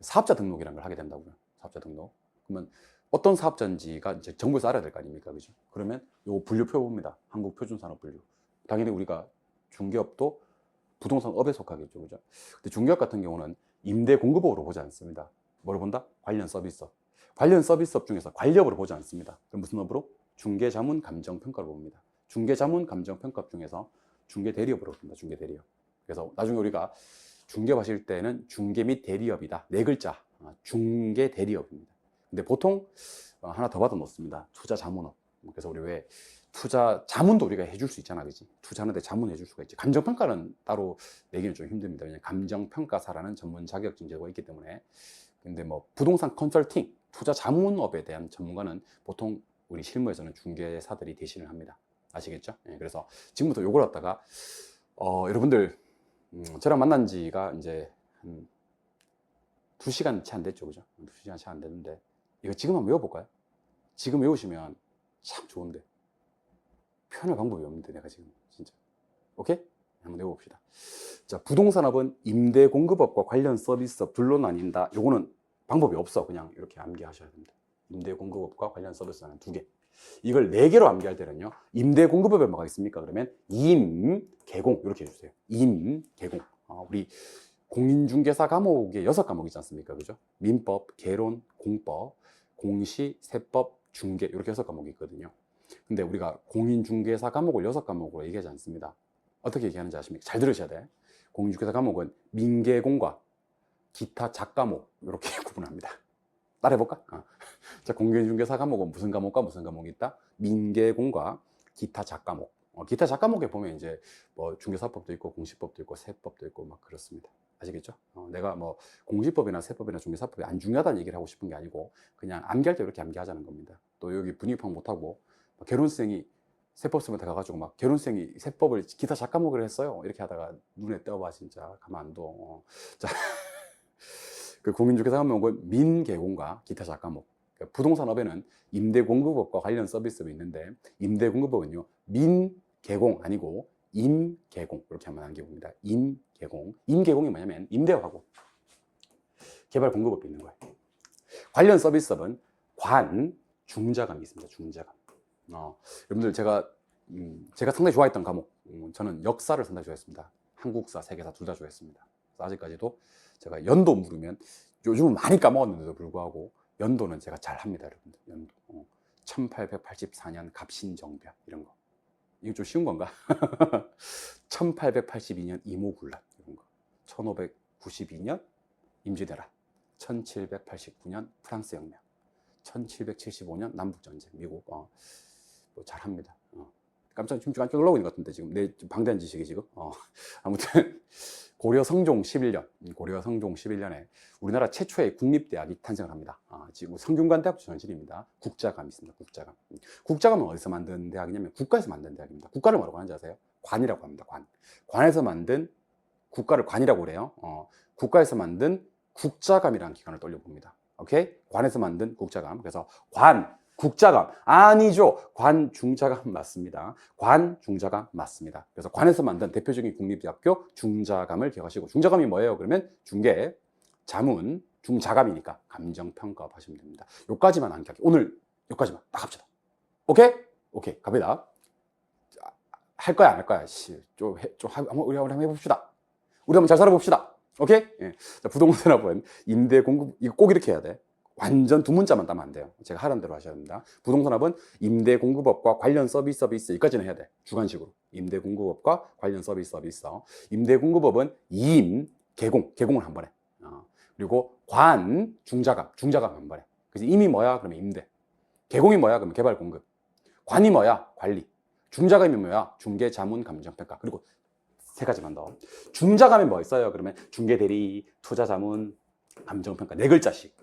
사업자 등록이라는 걸 하게 된다고요. 사업자 등록. 그러면 어떤 사업자인지가 이제 정부에서 알아야 될 거 아닙니까? 그죠? 그러면 요 분류표 봅니다. 한국표준산업분류. 당연히 우리가 중개업도 부동산업에 속하겠죠. 그죠? 근데 중개업 같은 경우는 임대 공급업으로 보지 않습니다. 뭐를 본다? 관련 서비스업. 관련 서비스업 중에서 관리업으로 보지 않습니다. 그럼 무슨 업으로? 중개자문 감정평가를 봅니다. 중개자문 감정평가 중에서 중개대리업으로 봅니다. 중개대리업. 그래서 나중에 우리가 중개업 하실 때는 중개 및 대리업이다. 네 글자. 중개대리업입니다. 근데 보통 하나 더 받아 놓습니다. 투자자문업. 그래서 우리 왜 투자 자문도 우리가 해줄 수 있잖아, 그지? 투자하는데 자문 해줄 수가 있지. 감정평가는 따로 내기는 좀 힘듭니다. 왜냐하면 감정평가사라는 전문 자격증 제도가 있기 때문에. 근데 뭐 부동산 컨설팅, 투자 자문업에 대한 전문가는 보통 우리 실무에서는 중개사들이 대신을 합니다. 아시겠죠? 예, 그래서 지금부터 요걸 갖다가 여러분들 저랑 만난 지가 이제 한 2시간 채 안 됐죠, 그죠? 2시간 채 안 됐는데 이거 지금 한번 외워볼까요? 지금 외우시면 참 좋은데 표현할 방법이 없는데 내가 지금 진짜. 오케이? 한번 외워봅시다. 자, 부동산업은 임대공급업과 관련 서비스업 둘로 나뉜다. 요거는 방법이 없어. 그냥 이렇게 암기하셔야 됩니다. 임대공급업과 관련 서비스는 2개. 이걸 4개로 암기할 때는요, 임대공급업에 뭐가 있습니까? 그러면 임, 개공 이렇게 해주세요. 임, 개공. 우리 공인중개사 과목에 6과목 있지 않습니까? 그죠? 민법, 개론, 공법, 공시, 세법, 중개 이렇게 6과목이 있거든요. 근데 우리가 공인중개사 과목을 6과목으로 얘기하지 않습니다. 어떻게 얘기하는지 아십니까? 잘 들으셔야 돼. 공인중개사 과목은 민개공과 기타 작과목 이렇게 구분합니다. 따라해볼까? 자, 공인중개사 과목은 무슨 과목과 무슨 과목이 있다? 민개공과 기타 작과목. 기타 작과목에 보면 이제 뭐 중개사법도 있고 공시법도 있고 세법도 있고 막 그렇습니다. 아시겠죠? 내가 뭐 공시법이나 세법이나 중개사법이 안 중요하다는 얘기를 하고 싶은 게 아니고 그냥 암기할 때 이렇게 암기하자는 겁니다. 또 여기 분위기 파악 못하고 결혼생이 세법 쓰면 돼가지고 막 결혼생이 세법을 기타 작과목을 했어요. 이렇게 하다가 눈에 떼어봐 진짜 가만 안 둬. 자, 그 공인중개사 과목은 민개공과 기타 작과목. 그러니까 부동산업에는 임대공급업과 관련 서비스업이 있는데 임대공급업은요 민개공 아니고 임개공 이렇게 한번 남겨봅니다. 임개공. 임개공이 뭐냐면 임대업하고 개발공급업이 있는 거예요. 관련 서비스업은 관, 중자감이 있습니다. 중자감. 여러분들 제가 상당히 좋아했던 과목, 저는 역사를 상당히 좋아했습니다. 한국사, 세계사 둘 다 좋아했습니다. 아직까지도 제가 연도 물으면 요즘은 많이 까먹었는데도 불구하고 연도는 제가 잘 합니다, 여러분들. 연도 1884년 갑신정변 이런 거. 이거 좀 쉬운 건가? 1882년 이모군란 이런 거. 1592년 임진왜란, 1789년 프랑스 혁명, 1775년 남북전쟁, 미국. 뭐 잘합니다. 깜짝 놀라고 있는 것 같은데 지금 내 방대한 지식이 지금. 아무튼 고려 성종 11년, 고려 성종 11년에 우리나라 최초의 국립대학이 탄생을 합니다. 지금 성균관대학도 전신입니다. 국자감이 있습니다. 국자감. 국자감은 어디서 만든 대학이냐면 국가에서 만든 대학입니다. 국가를 뭐라고 하는지 아세요? 관이라고 합니다. 관. 관에서 만든 국가를 관이라고 그래요. 국가에서 만든 국자감이라는 기관을 떠올려봅니다. 오케이? 관에서 만든 국자감. 그래서 관, 국자감 아니죠. 관중자감 맞습니다. 관중자감 맞습니다. 그래서 관에서 만든 대표적인 국립대학교 중자감을 기억하시고, 중자감이 뭐예요? 그러면 중개, 자문, 중자감이니까 감정평가업 하시면 됩니다. 요까지만 암기할게요. 오늘 요까지만 딱 합시다. 오케이? 오케이, 갑니다. 할 거야 안 할 거야? 우리 한번 해봅시다. 우리 한번 잘 살아봅시다. 오케이? 예. 자, 부동산업은 임대 공급, 이거 꼭 이렇게 해야 돼. 완전 2문자만 따면 안 돼요. 제가 하라는 대로 하셔야 됩니다. 부동산업은 임대공급업과 관련 서비스업이 있어. 여기까지는 해야 돼. 주관식으로. 임대공급업과 관련 서비스업이 있어. 임대공급업은 임개공, 개공을 한 번에. 그리고 관, 중자감, 중자감 한 번에. 그래서 임이 뭐야? 그러면 임대. 개공이 뭐야? 그러면 개발 공급. 관이 뭐야? 관리. 중자감이 뭐야? 중개, 자문, 감정, 평가. 그리고 세 가지만 더. 중자감이 뭐 있어요? 그러면 중개, 대리, 투자, 자문, 감정, 평가. 네 글자씩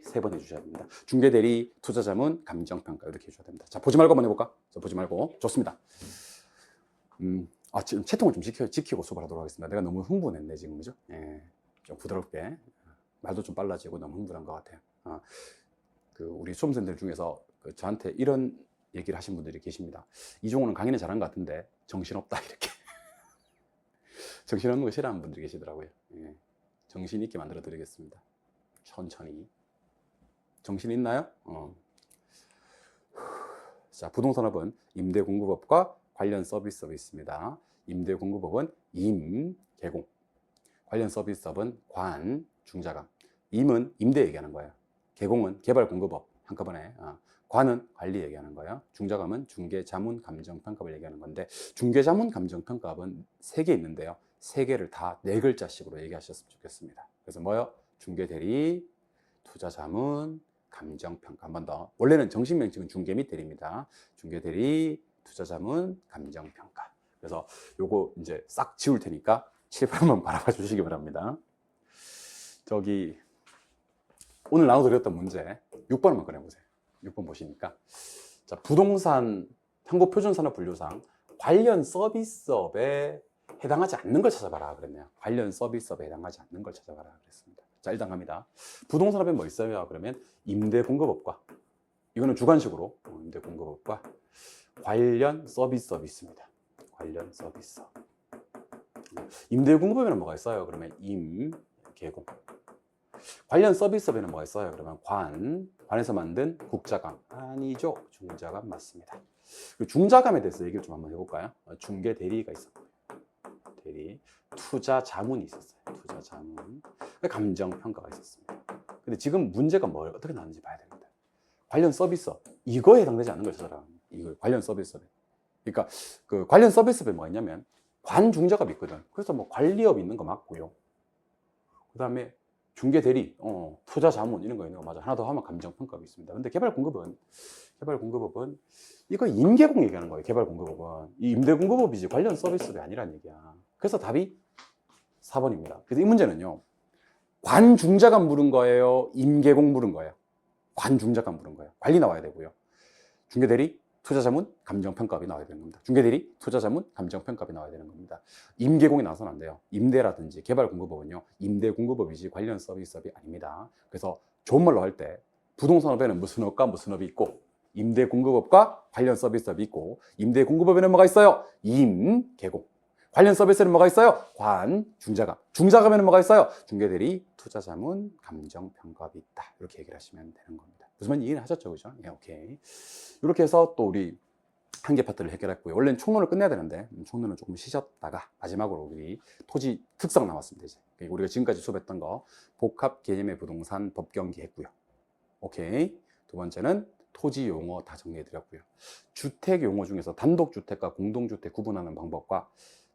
세 번 해주셔야 됩니다. 중개, 대리, 투자, 자문, 감정, 평가. 이렇게 해주셔야 됩니다. 자, 보지 말고 한번 해볼까? 자, 보지 말고. 좋습니다. 지금 채통을 좀 지키고 수업을 하도록 하겠습니다. 내가 너무 흥분했네, 지금. 그죠? 예, 좀 부드럽게. 말도 좀 빨라지고 너무 흥분한 것 같아요. 우리 수험생들 중에서 저한테 이런 얘기를 하신 분들이 계십니다. 이종호는 강의는 잘한 것 같은데 정신없다, 이렇게. 정신없는 거 싫어하는 분들이 계시더라고요. 예, 정신 있게 만들어 드리겠습니다. 천천히. 정신 있나요? 자, 부동산업은 임대공급업과 관련 서비스업이 있습니다. 임대공급업은 임, 개공. 관련 서비스업은 관, 중자감. 임은 임대 얘기하는 거예요. 개공은 개발공급업 한꺼번에. 관은 관리 얘기하는 거예요. 중자감은 중개, 자문, 감정, 평가를 얘기하는 건데, 중개, 자문, 감정, 평가업은 3개 있는데요. 3개를 다 4글자씩으로 얘기하셨으면 좋겠습니다. 그래서 뭐요? 중개, 대리, 투자, 자문, 감정, 평가. 한 번 더. 원래는 정식 명칭은 중개 및 대리입니다. 중개, 대리, 투자, 자문, 감정, 평가. 그래서 요거 이제 싹 지울 테니까 칠판 한번 바라봐 주시기 바랍니다. 저기 오늘 나눠드렸던 문제 6번만 꺼내보세요. 6번 보시니까, 자, 부동산 한국표준산업분류상 관련 서비스업에 해당하지 않는 걸 찾아봐라 그랬네요. 관련 서비스업에 해당하지 않는 걸 찾아봐라 그랬습니다. 자, 일단 갑니다. 부동산업에 뭐 있어요? 그러면 임대공급업과, 이거는 주관식으로 임대공급업과 관련 서비스업이 있습니다. 관련 서비스업. 임대공급업에는 뭐가 있어요? 그러면 임, 개공. 관련 서비스업에는 뭐가 있어요? 그러면 관에서 만든 국자감. 아니죠. 중자감 맞습니다. 중자감에 대해서 얘기를 좀 한번 해볼까요? 중개 대리가 있었고요. 대리. 투자 자문이 있었어요. 투자 자문. 감정 평가가 있었습니다. 근데 지금 문제가 어떻게 나왔는지 봐야 됩니다. 관련 서비스업. 이거에 해당되지 않는 걸 찾아라. 이거 관련 서비스업에. 그러니까 그 관련 서비스업에 뭐가 있냐면 관중자가 있거든. 그래서 뭐 관리업 있는 거 맞고요. 그 다음에 중개 대리, 투자 자문 이런 거 있는 거 맞아. 하나 더 하면 감정 평가가 있습니다. 근데 개발 공급업은 이거 임개공 얘기하는 거예요. 개발 공급업은 이 임대 공급업이지 관련 서비스업이 아니란 얘기야. 그래서 답이 4번입니다. 그래서 이 문제는요, 관중자가 물은 거예요, 임개공 물은 거예요? 관중자가 물은 거예요. 관리 나와야 되고요. 중개 대리, 투자 자문, 감정 평가업이 나와야 되는 겁니다. 중개 대리, 투자 자문, 감정 평가업이 나와야 되는 겁니다. 임개공이 나와서는 안 돼요. 임대라든지 개발 공급업은요, 임대 공급업이지 관련 서비스업이 아닙니다. 그래서 좋은 말로 할 때 부동산업에는 무슨 업과 무슨 업이 있고, 임대 공급업과 관련 서비스업이 있고, 임대 공급업에는 뭐가 있어요? 임, 개공. 관련 서비스에는 뭐가 있어요? 관, 중자감. 중자감에는 뭐가 있어요? 중개 대리, 투자 자문, 감정 평가업이 있다. 이렇게 얘기를 하시면 되는 겁니다. 무슨 말인지 이해는 하셨죠? 그죠? 예, 오케이. 이렇게 해서 또 우리 한 개 파트를 해결했고요. 원래는 총론을 끝내야 되는데 총론은 조금 쉬셨다가 마지막으로 우리 토지 특성 나왔습니다. 이제 우리가 지금까지 수업했던 거 복합 개념의 부동산 법경기 했고요. 오케이. 두 번째는 토지 용어 다 정리해 드렸고요. 주택 용어 중에서 단독주택과 공동주택 구분하는 방법과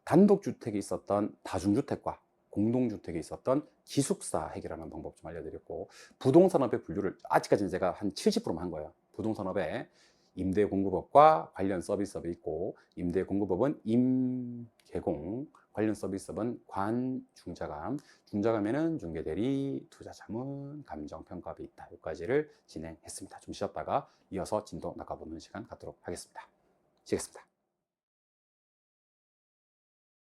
단독주택이 있었던 다중주택과 공동주택에 있었던 기숙사 해결하는 방법 좀 알려드렸고, 부동산업의 분류를 아직까지는 제가 한 70%만 한 거예요. 부동산업에 임대공급업과 관련 서비스업이 있고, 임대공급업은 임개공, 관련 서비스업은 관중자감, 중자감에는 중개대리, 투자자문, 감정평가업이 있다. 여기까지를 진행했습니다. 좀 쉬었다가 이어서 진도 나가보는 시간 갖도록 하겠습니다. 쉬겠습니다.